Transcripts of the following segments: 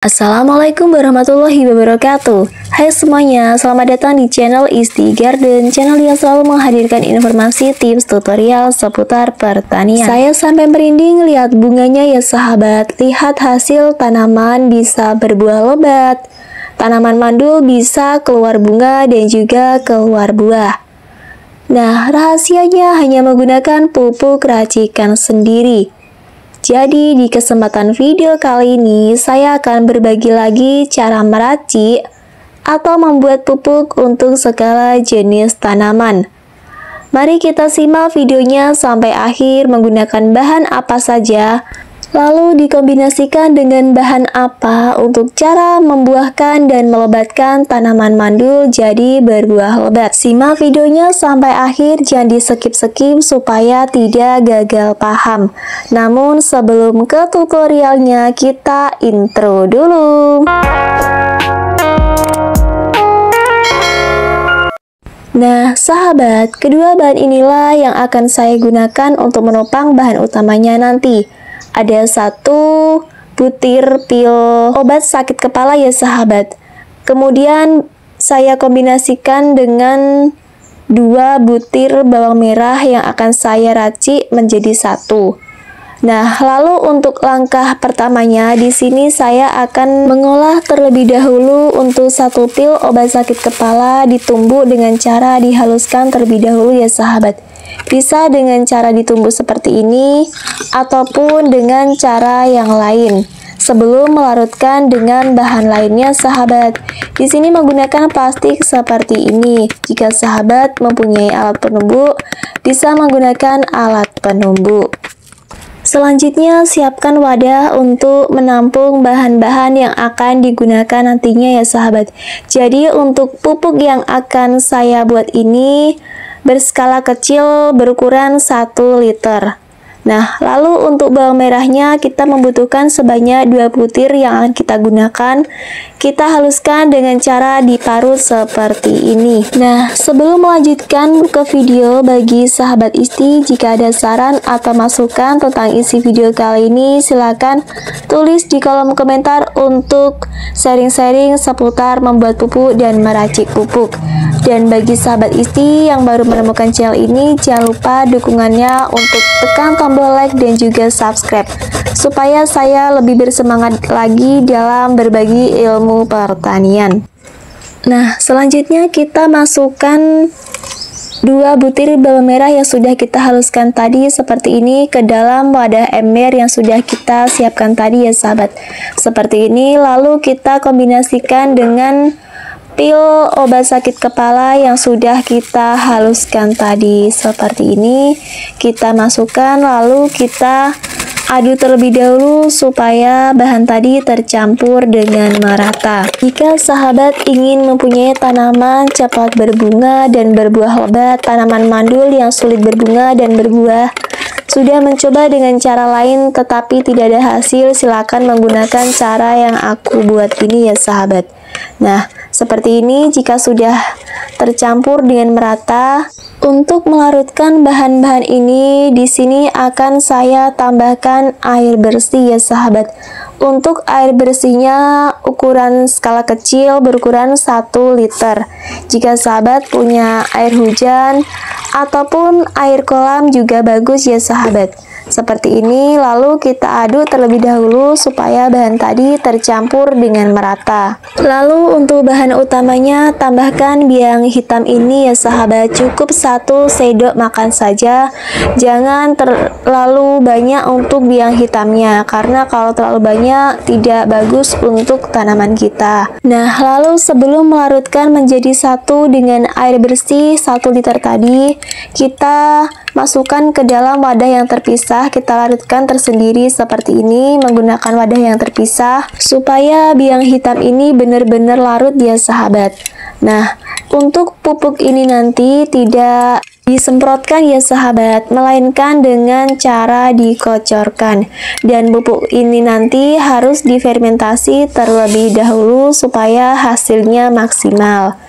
Assalamualaikum warahmatullahi wabarakatuh. Hai semuanya, selamat datang di channel Isti Garden, channel yang selalu menghadirkan informasi, tips, tutorial seputar pertanian. Saya sampai merinding lihat bunganya ya sahabat. Lihat hasil tanaman bisa berbuah lebat, tanaman mandul bisa keluar bunga dan juga keluar buah. Nah, rahasianya hanya menggunakan pupuk racikan sendiri. Jadi di kesempatan video kali ini saya akan berbagi lagi cara meracik atau membuat pupuk untuk segala jenis tanaman. Mari kita simak videonya sampai akhir menggunakan bahan apa saja, lalu dikombinasikan dengan bahan apa untuk cara membuahkan dan melebatkan tanaman mandul jadi berbuah lebat. Simak videonya sampai akhir, jangan di skip-skip supaya tidak gagal paham. Namun sebelum ke tutorialnya, kita intro dulu. Nah, sahabat, kedua bahan inilah yang akan saya gunakan untuk menopang bahan utamanya nanti. Ada 1 butir pil obat sakit kepala ya sahabat. Kemudian saya kombinasikan dengan 2 butir bawang merah yang akan saya racik menjadi 1. Nah, lalu untuk langkah pertamanya di sini saya akan mengolah terlebih dahulu untuk 1 pil obat sakit kepala ditumbuk dengan cara dihaluskan terlebih dahulu ya sahabat. Bisa dengan cara ditumbuk seperti ini ataupun dengan cara yang lain. Sebelum melarutkan dengan bahan lainnya sahabat. Di sini menggunakan plastik seperti ini. Jika sahabat mempunyai alat penumbuk, bisa menggunakan alat penumbuk. Selanjutnya, siapkan wadah untuk menampung bahan-bahan yang akan digunakan nantinya ya sahabat. Jadi untuk pupuk yang akan saya buat ini berskala kecil berukuran 1 liter. Nah, lalu untuk bawang merahnya kita membutuhkan sebanyak 2 butir yang akan kita gunakan. Kita haluskan dengan cara diparut seperti ini. Nah, sebelum melanjutkan ke video, bagi sahabat Isti, jika ada saran atau masukan tentang isi video kali ini, silakan tulis di kolom komentar untuk sharing-sharing seputar membuat pupuk dan meracik pupuk. Dan bagi sahabat Isti yang baru menemukan channel ini, jangan lupa dukungannya untuk tekan tombol like dan juga subscribe supaya saya lebih bersemangat lagi dalam berbagi ilmu pertanian. Nah, selanjutnya kita masukkan 2 butir bawang merah yang sudah kita haluskan tadi seperti ini ke dalam wadah ember yang sudah kita siapkan tadi ya sahabat. Seperti ini, lalu kita kombinasikan dengan pil obat sakit kepala yang sudah kita haluskan tadi. Seperti ini kita masukkan, lalu kita aduk terlebih dahulu supaya bahan tadi tercampur dengan merata. Jika sahabat ingin mempunyai tanaman cepat berbunga dan berbuah lebat, tanaman mandul yang sulit berbunga dan berbuah, sudah mencoba dengan cara lain tetapi tidak ada hasil, silakan menggunakan cara yang aku buat ini ya sahabat. Nah, seperti ini jika sudah tercampur dengan merata. Untuk melarutkan bahan-bahan ini, di sini akan saya tambahkan air bersih ya sahabat. Untuk air bersihnya ukuran skala kecil berukuran 1 liter. Jika sahabat punya air hujan ataupun air kolam juga bagus ya sahabat. Seperti ini, lalu kita aduk terlebih dahulu supaya bahan tadi tercampur dengan merata. Lalu untuk bahan utamanya, tambahkan biang hitam ini ya sahabat, cukup 1 sendok makan saja. Jangan terlalu banyak untuk biang hitamnya, karena kalau terlalu banyak tidak bagus untuk tanaman kita. Nah, lalu sebelum melarutkan menjadi satu dengan air bersih 1 liter tadi, kita masukkan ke dalam wadah yang terpisah. Kita larutkan tersendiri seperti ini menggunakan wadah yang terpisah supaya biang hitam ini benar-benar larut ya sahabat. Nah, untuk pupuk ini nanti tidak disemprotkan ya sahabat, melainkan dengan cara dikocorkan. Dan pupuk ini nanti harus difermentasi terlebih dahulu supaya hasilnya maksimal.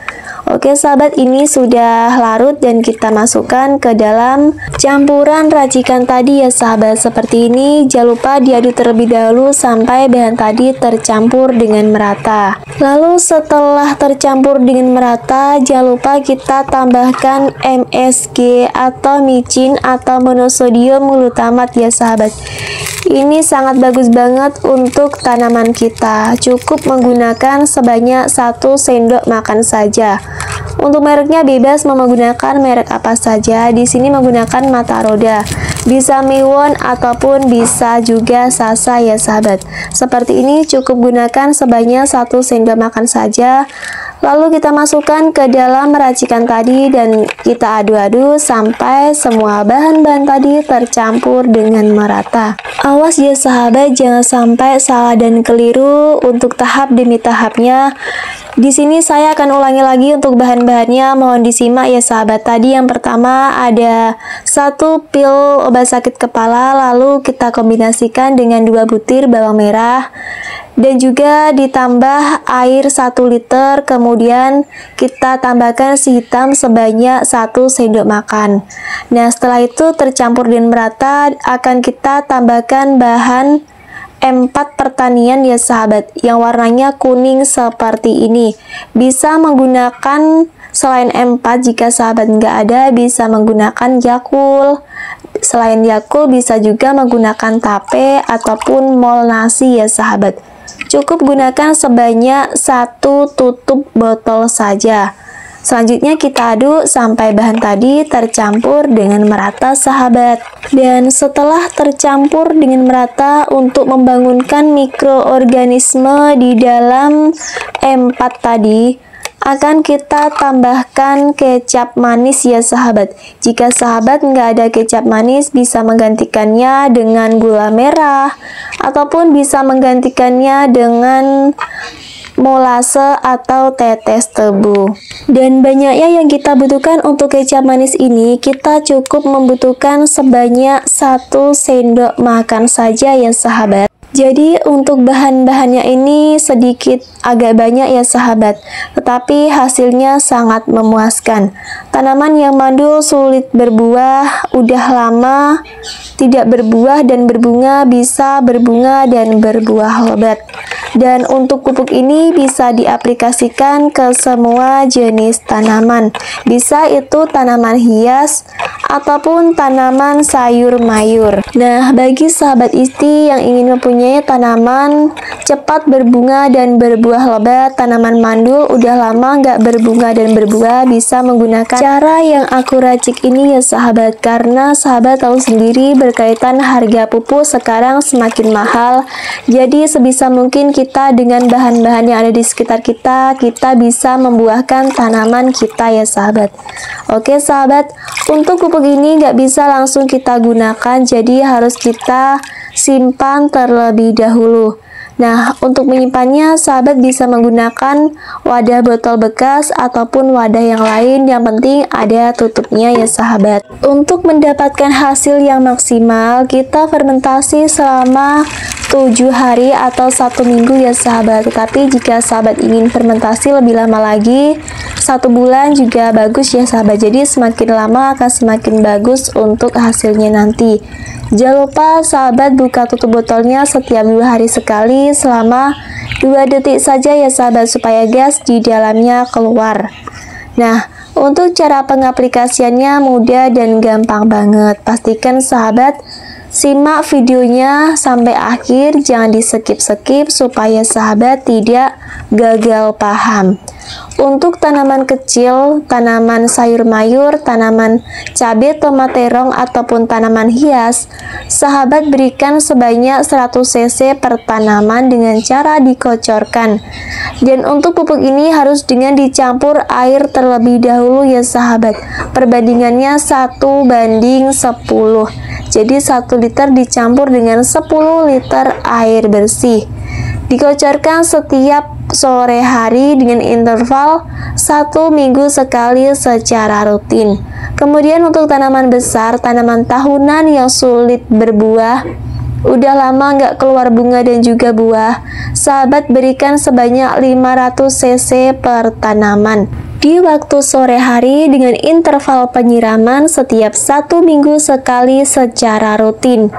Oke sahabat, ini sudah larut dan kita masukkan ke dalam campuran racikan tadi ya sahabat. Seperti ini, jangan lupa diaduk terlebih dahulu sampai bahan tadi tercampur dengan merata. Lalu setelah tercampur dengan merata, jangan lupa kita tambahkan MSG atau micin atau monosodium glutamat ya sahabat. Ini sangat bagus banget untuk tanaman kita. Cukup menggunakan sebanyak 1 sendok makan saja. Untuk mereknya bebas mau menggunakan merek apa saja. Di sini menggunakan mata roda. Bisa Miwon ataupun bisa juga Sasa ya sahabat. Seperti ini cukup gunakan sebanyak 1 sendok makan saja. Lalu kita masukkan ke dalam racikan tadi dan kita aduk-aduk sampai semua bahan-bahan tadi tercampur dengan merata. Awas ya sahabat, jangan sampai salah dan keliru untuk tahap demi tahapnya. Di sini saya akan ulangi lagi untuk bahan-bahannya, mohon disimak ya sahabat. Tadi yang pertama ada 1 pil obat sakit kepala, lalu kita kombinasikan dengan 2 butir bawang merah dan juga ditambah air 1 liter, kemudian kita tambahkan si hitam sebanyak 1 sendok makan. Nah setelah itu tercampur dengan merata, akan kita tambahkan bahan M4 pertanian ya sahabat, yang warnanya kuning seperti ini. Bisa menggunakan selain M4, jika sahabat nggak ada bisa menggunakan Yakult. Selain Yakult bisa juga menggunakan tape ataupun mol nasi ya sahabat. Cukup gunakan sebanyak 1 tutup botol saja. Selanjutnya kita aduk sampai bahan tadi tercampur dengan merata sahabat. Dan setelah tercampur dengan merata, untuk membangunkan mikroorganisme di dalam M4 tadi, akan kita tambahkan kecap manis ya sahabat. Jika sahabat nggak ada kecap manis, bisa menggantikannya dengan gula merah ataupun bisa menggantikannya dengan molase atau tetes tebu. Dan banyaknya yang kita butuhkan untuk kecap manis ini, kita cukup membutuhkan sebanyak 1 sendok makan saja ya sahabat. Jadi untuk bahan-bahannya ini sedikit agak banyak ya sahabat, tetapi hasilnya sangat memuaskan. Tanaman yang mandul sulit berbuah, udah lama tidak berbuah dan berbunga, bisa berbunga dan berbuah lebat. Dan untuk pupuk ini bisa diaplikasikan ke semua jenis tanaman. Bisa itu tanaman hias ataupun tanaman sayur mayur. Nah, bagi sahabat isti yang ingin mempunyai tanaman cepat berbunga dan berbuah lebat, tanaman mandul udah lama nggak berbunga dan berbuah, bisa menggunakan cara yang aku racik ini ya sahabat. Karena sahabat tahu sendiri berkaitan harga pupuk sekarang semakin mahal. Jadi sebisa mungkin kita dengan bahan-bahan yang ada di sekitar kita bisa membuahkan tanaman kita ya sahabat. Oke sahabat, untuk pupuk ini nggak bisa langsung kita gunakan, jadi harus kita simpan terlebih dahulu. Nah, untuk menyimpannya, sahabat bisa menggunakan wadah botol bekas ataupun wadah yang lain, yang penting ada tutupnya ya sahabat. Untuk mendapatkan hasil yang maksimal, kita fermentasi selama 7 hari atau 1 minggu ya sahabat. Tetapi jika sahabat ingin fermentasi lebih lama lagi, 1 bulan juga bagus ya sahabat. Jadi semakin lama akan semakin bagus untuk hasilnya nanti. Jangan lupa sahabat buka tutup botolnya setiap 2 hari sekali selama 2 detik saja ya sahabat, supaya gas di dalamnya keluar. Nah, untuk cara pengaplikasiannya mudah dan gampang banget. Pastikan sahabat simak videonya sampai akhir, jangan di skip-skip supaya sahabat tidak gagal paham. Untuk tanaman kecil, tanaman sayur mayur, tanaman cabai, tomat terong, ataupun tanaman hias, sahabat berikan sebanyak 100 cc per tanaman dengan cara dikocorkan. Dan untuk pupuk ini harus dengan dicampur air terlebih dahulu ya sahabat. Perbandingannya 1:10. Jadi 1 liter dicampur dengan 10 liter air bersih. Dikocorkan setiap sore hari dengan interval 1 minggu sekali secara rutin. Kemudian untuk tanaman besar, tanaman tahunan yang sulit berbuah, udah lama nggak keluar bunga dan juga buah, sahabat berikan sebanyak 500 cc per tanaman. di waktu sore hari dengan interval penyiraman setiap 1 minggu sekali secara rutin.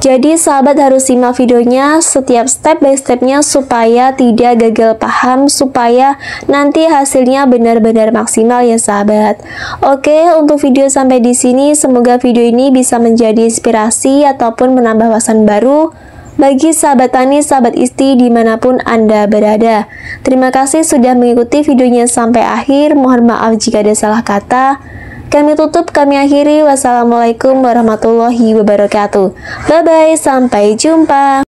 Jadi sahabat harus simak videonya setiap step by stepnya supaya tidak gagal paham, supaya nanti hasilnya benar-benar maksimal ya sahabat. Oke, untuk video sampai di sini, semoga video ini bisa menjadi inspirasi ataupun menambah wawasan baru bagi sahabat tani, sahabat isti dimanapun Anda berada. Terima kasih sudah mengikuti videonya sampai akhir. Mohon maaf jika ada salah kata. Kami tutup, kami akhiri. Wassalamualaikum warahmatullahi wabarakatuh. Bye-bye, sampai jumpa.